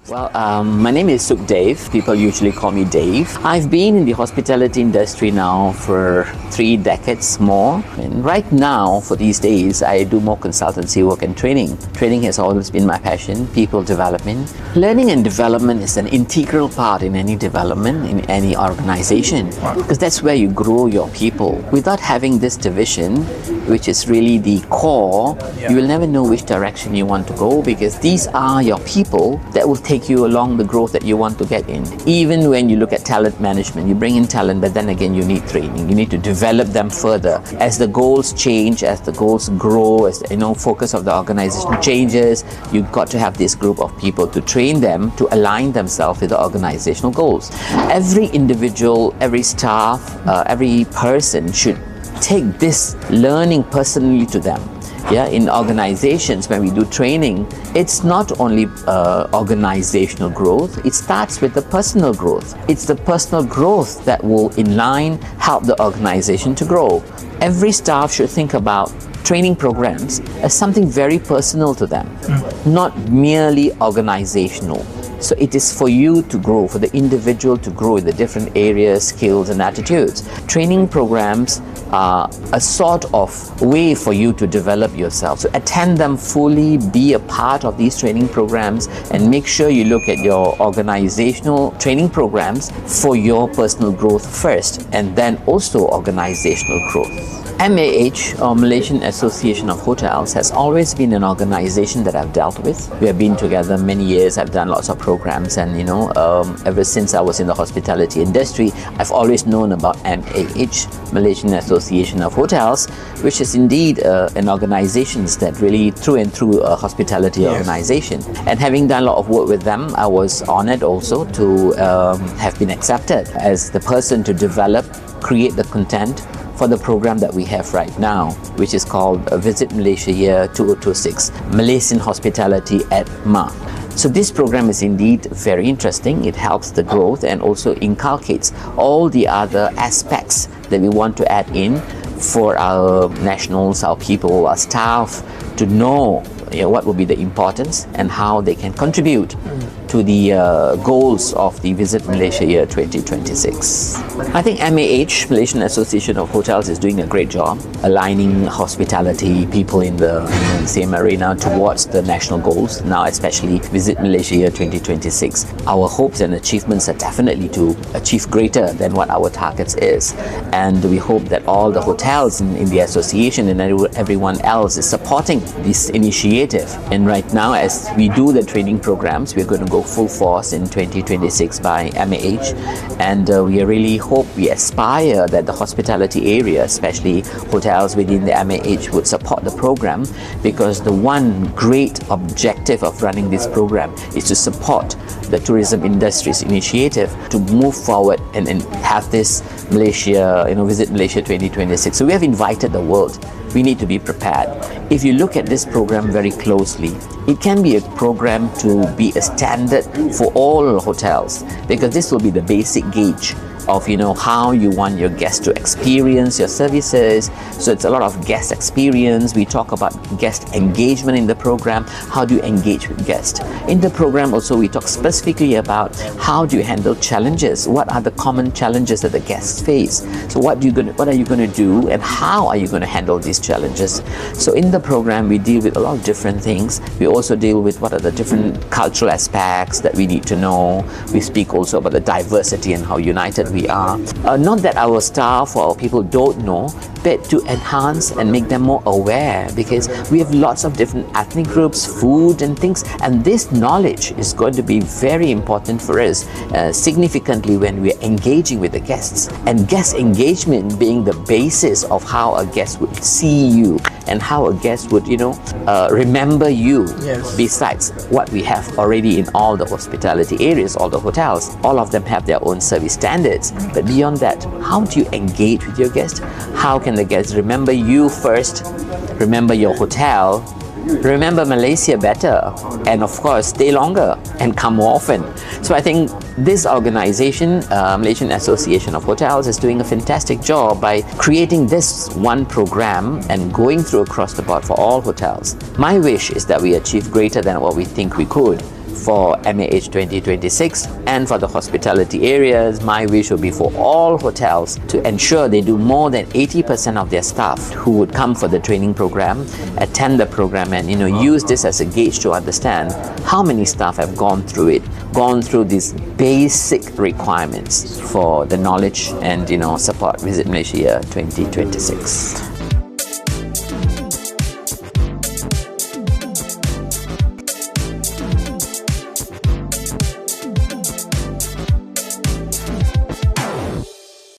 My name is Dave. People usually call me Dave. I've been in the hospitality industry now for 3 decades more. And right now, for these days, I do more consultancy work and training. Training has always been my passion, people development. Learning and development is an integral part in any development, in any organization, because that's where you grow your people. Without having this division, which is really the core, you will never know which direction you want to go, because these are your people that will take you along the growth that you want to get in. Even when you look at talent management, you bring in talent, but then again you need training. You need to develop them further. As the goals change, as the goals grow, as focus of the organization changes, you've got to have this group of people to train them to align themselves with the organizational goals. Every individual, every staff, every person should take this learning personally to them. In organizations, when we do training, it's not only organizational growth, it starts with the personal growth. It's the personal growth that will in line help the organization to grow. Every staff should think about training programs as something very personal to them, not merely organizational. So it is for you to grow, for the individual to grow in the different areas, skills and attitudes. Training programs are a sort of way for you to develop yourself. So attend them fully, be a part of these training programs, and make sure you look at your organizational training programs for your personal growth first, and then also organizational growth. MAH, or Malaysian Association of Hotels, has always been an organization that I've dealt with. We have been together many years. I've done lots of programs, and ever since I was in the hospitality industry, I've always known about MAH, Malaysian Association of Hotels, which is indeed an organization that really through and through a hospitality organization. And having done a lot of work with them, I was honored also to have been accepted as the person to develop, create the content for the program that we have right now, which is called Visit Malaysia Year 2026, Malaysian Hospitality at MA. So this program is indeed very interesting. It helps the growth and also inculcates all the other aspects that we want to add in for our nationals, our people, our staff to know what will be the importance and how they can contribute to the goals of the Visit Malaysia Year 2026. I think MAH, Malaysian Association of Hotels, is doing a great job aligning hospitality people in the same arena towards the national goals, now especially Visit Malaysia Year 2026. Our hopes and achievements are definitely to achieve greater than what our targets is, and we hope that all the hotels in the association and everyone else is supporting this initiative. And right now, as we do the training programs, we're going to go full force in 2026 by MAH, and we really hope, we aspire that the hospitality area, especially hotels within the MAH, would support the program, because the one great objective of running this program is to support the tourism industry's initiative to move forward and have this Malaysia, Visit Malaysia 2026. So we have invited the world. We need to be prepared. If you look at this program very closely, it can be a program to be a standard for all hotels, because this will be the basic gauge of how you want your guests to experience your services. So it's a lot of guest experience. We talk about guest engagement in the program. How do you engage with guests? In the program also, we talk specifically about how do you handle challenges? What are the common challenges that the guests face? So what are you going to do, and how are you going to handle these challenges? So in the program, we deal with a lot of different things. We also deal with what are the different cultural aspects that we need to know. We speak also about the diversity and how united we are. Not that our staff or our people don't know, but to enhance and make them more aware, because we have lots of different ethnic groups, food and things, and this knowledge is going to be very important for us significantly when we're engaging with the guests, and guest engagement being the basis of how a guest would see you and how a guest would remember you. Besides what we have already in all the hospitality areas, all the hotels, all of them have their own service standards. But beyond that, how do you engage with your guest? How can the guests remember you first, remember your hotel, remember Malaysia better, and of course stay longer and come more often? So I think this organization, Malaysian Association of Hotels, is doing a fantastic job by creating this one program and going through across the board for all hotels. My wish is that we achieve greater than what we think we could, for MAH 2026, and for the hospitality areas, my wish would be for all hotels to ensure they do more than 80% of their staff who would come for the training program, attend the program, and use this as a gauge to understand how many staff have gone through these basic requirements for the knowledge and support Visit Malaysia 2026.